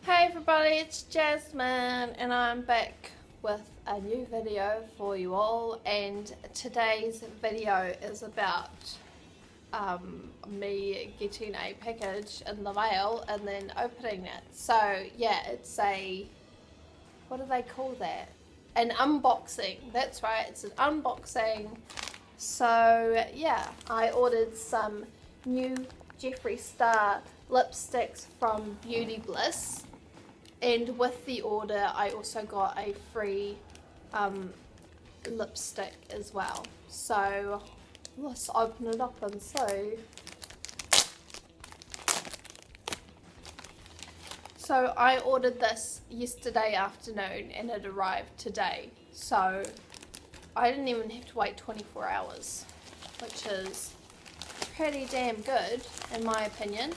Hey everybody, it's Jasmine and I'm back with a new video for you all, and today's video is about me getting a package in the mail and then opening it. So yeah, it's a, what do they call that? An unboxing. That's right, it's an unboxing. So yeah, I ordered some new Jeffree Star lipsticks from Beauty Bliss. And with the order, I also got a free lipstick as well. So let's open it up and see. So I ordered this yesterday afternoon and it arrived today. So I didn't even have to wait 24 hours, which is pretty damn good in my opinion.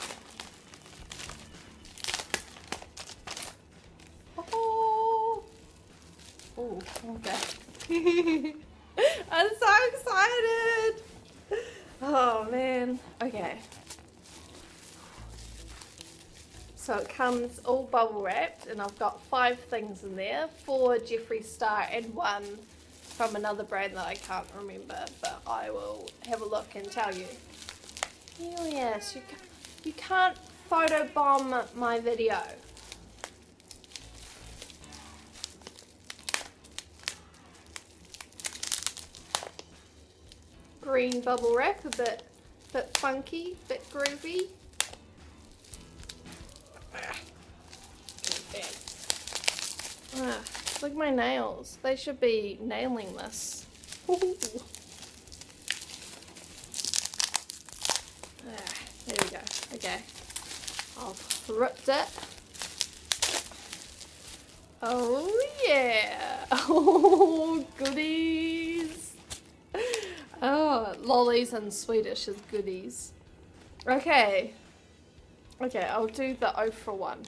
Oh, okay. I'm so excited. Oh man. Okay. So it comes all bubble wrapped and I've got 5 things in there. 4 Jeffree Star and 1 from another brand that I can't remember, but I will have a look and tell you. Oh yes, you can't photobomb my video. Green bubble wrap, a bit funky, bit groovy. Look at my nails. They should be nailing this. There we go. Okay. I've ripped it. Oh yeah. Oh, goodies. Oh, lollies in Swedish is goodies. Okay, I'll do the Ofra one.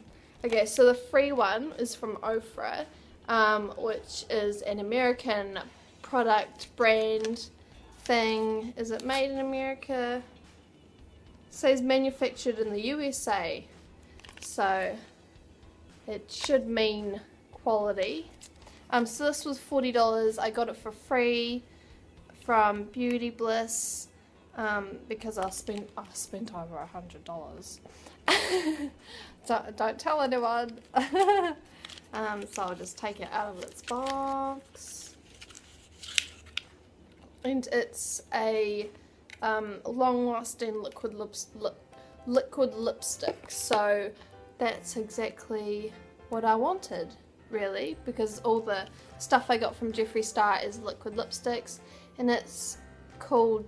Okay, so the free one is from Ofra, which is an American product brand thing. Is it made in America? It says manufactured in the USA, so it should mean quality. So this was $40. I got it for free from Beauty Bliss because I spent over $100. Don't tell anyone. So I'll just take it out of its box, and it's a long-lasting liquid lipstick. So that's exactly what I wanted, really, because all the stuff I got from Jeffree Star is liquid lipsticks. And it's called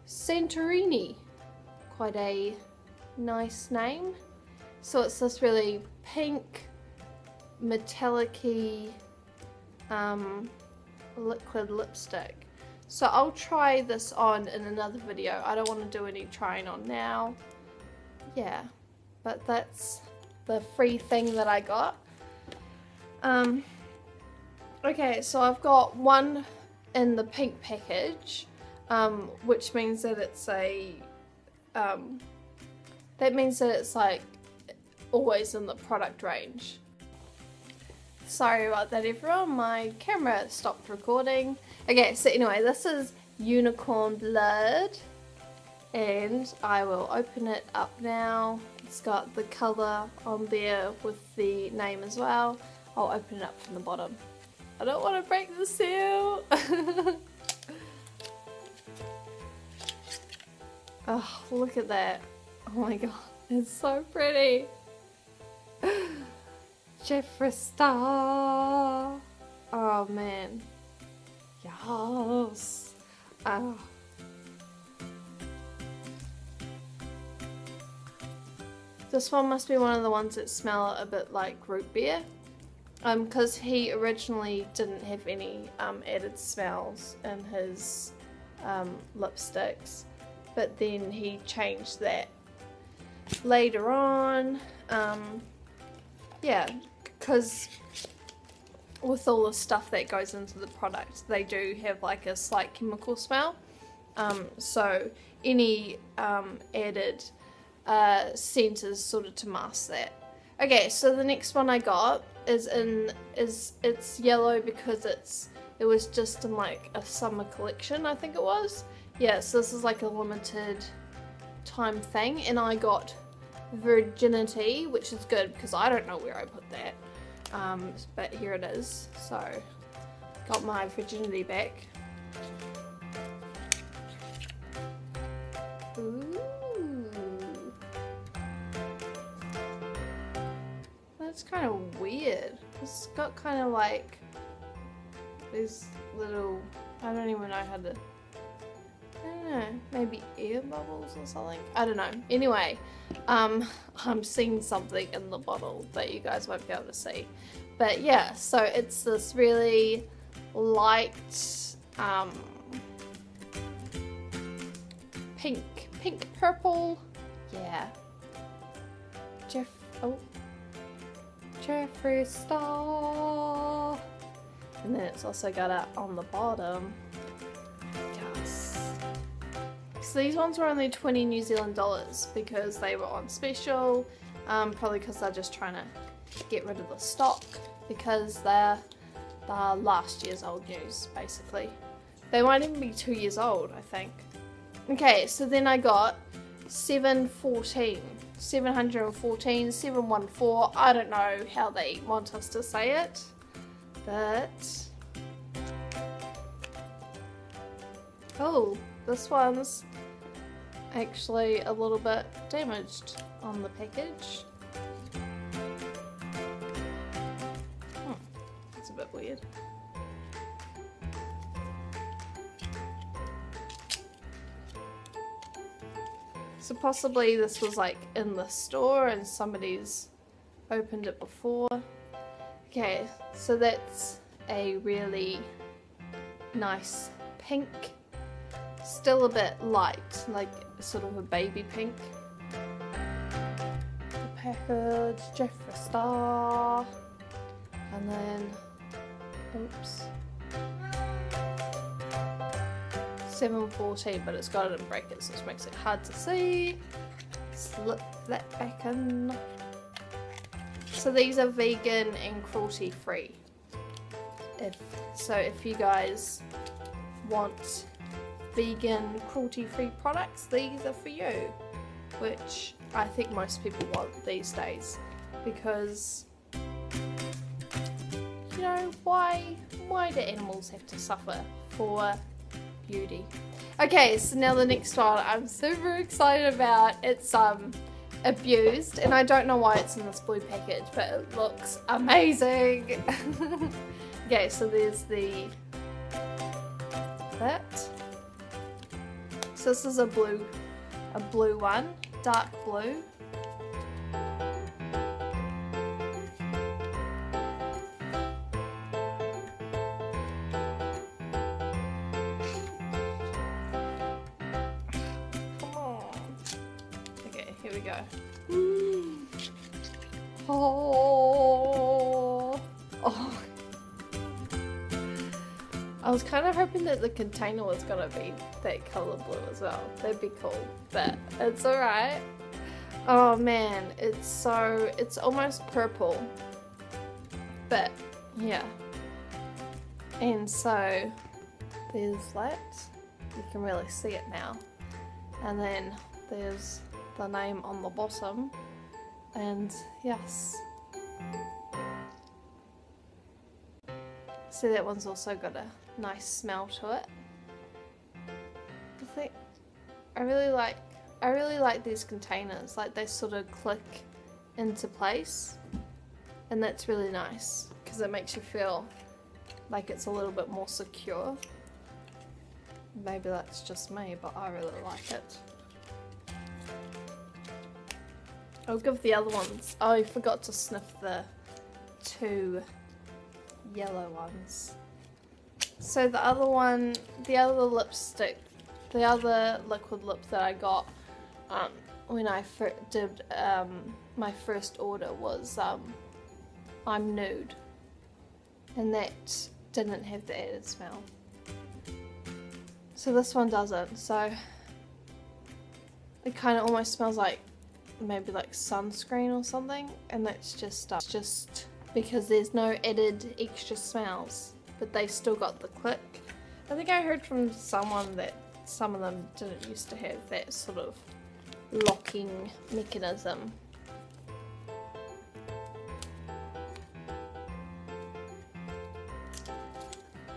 Santorini. Quite a nice name. So it's this really pink, metallic-y liquid lipstick. So I'll try this on in another video. I don't want to do any trying on now. Yeah, but that's the free thing that I got. Okay, so I've got one in the pink package, which means that it's a like always in the product range. Sorry about that everyone, my camera stopped recording. Okay, so anyway, this is Unicorn Blood and I will open it up now. It's got the colour on there with the name as well. I'll open it up from the bottom. I don't want to break the seal. Oh, look at that. Oh my god, it's so pretty. Jeffree Star. Oh man. Yes. Oh. This one must be one of the ones that smell a bit like root beer. Because he originally didn't have any added smells in his lipsticks, but then he changed that later on. Yeah, because with all the stuff that goes into the product, they do have like a slight chemical smell. So any added scent is sort of to mask that. Okay, so the next one I got is it's yellow because it was just in like a summer collection, I think it was. Yeah, so this is like a limited time thing, and I got Virginity, which is good because I don't know where I put that. But here it is. So got my virginity back. Ooh. That's kind of weird. It's got kind of like these little, I don't even know how to, I don't know, maybe air bubbles or something? I don't know. Anyway, I'm seeing something in the bottle that you guys won't be able to see. But yeah, so it's this really light pink purple. Yeah. Jeffree star. And then it's also got it on the bottom. Yes. So these ones were only 20 New Zealand dollars because they were on special. Probably because they're just trying to get rid of the stock because they're last year's old news, basically. They might even be 2 years old, I think. Okay, so then I got 714, 714. I don't know how they want us to say it, but oh, this one's actually a little bit damaged on the package. It's a bit weird. So possibly this was like in the store and somebody's opened it before. Okay, so that's a really nice pink. Still a bit light, like sort of a baby pink. The package, Jeffree star. And then, oops. 714, but it's got it in brackets, which makes it hard to see. Slip that back in. So these are vegan and cruelty free. If you guys want vegan cruelty free products, these are for you, which I think most people want these days, because you know, why do animals have to suffer for beauty? Okay, so now the next one I'm super excited about. It's Abused, and I don't know why it's in this blue package, but it looks amazing. Okay, so there's that. So this is a blue one, dark blue. Here we go. Oh. I was kind of hoping that the container was gonna be that color blue as well. That'd be cool, but it's alright. Oh man, it's almost purple. But yeah. And so there's that. You can really see it now. And then there's the name on the bottom, and yes. See, that one's also got a nice smell to it. I really like these containers, like they sort of click into place, and that's really nice because it makes you feel like it's a little bit more secure. Maybe that's just me, but I really like it. I'll give the other ones. Oh, I forgot to sniff the 2 yellow ones. So the other one, the other lipstick, the other liquid lip that I got when I did my first order was I'm Nude, and that didn't have the added smell. So this one doesn't. So it kind of almost smells like maybe like sunscreen or something, and that's just because there's no added extra smells, but they still got the click. I think I heard from someone that some of them didn't used to have that sort of locking mechanism.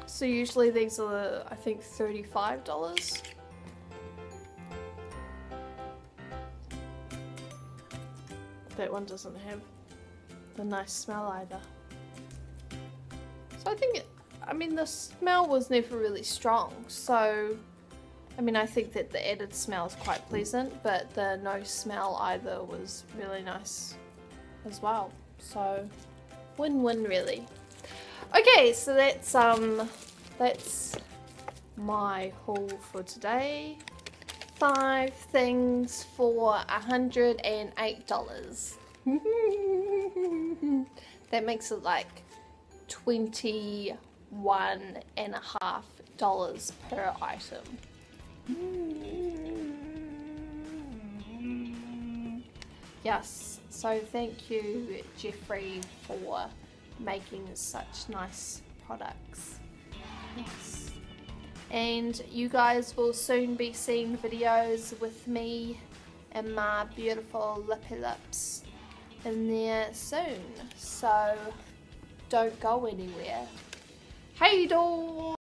So usually these are, I think, $35. That one doesn't have the nice smell either. So I think, I mean, the smell was never really strong, so I mean, I think that the added smell is quite pleasant, but the no smell either was really nice as well. So win-win really. Okay, so that's my haul for today. 5 things for $108. That makes it like $21.50 per item. Yes, so thank you, Jeffree, for making such nice products. Yes. And you guys will soon be seeing videos with me and my beautiful lippy lips in there soon. So don't go anywhere. Hey doll!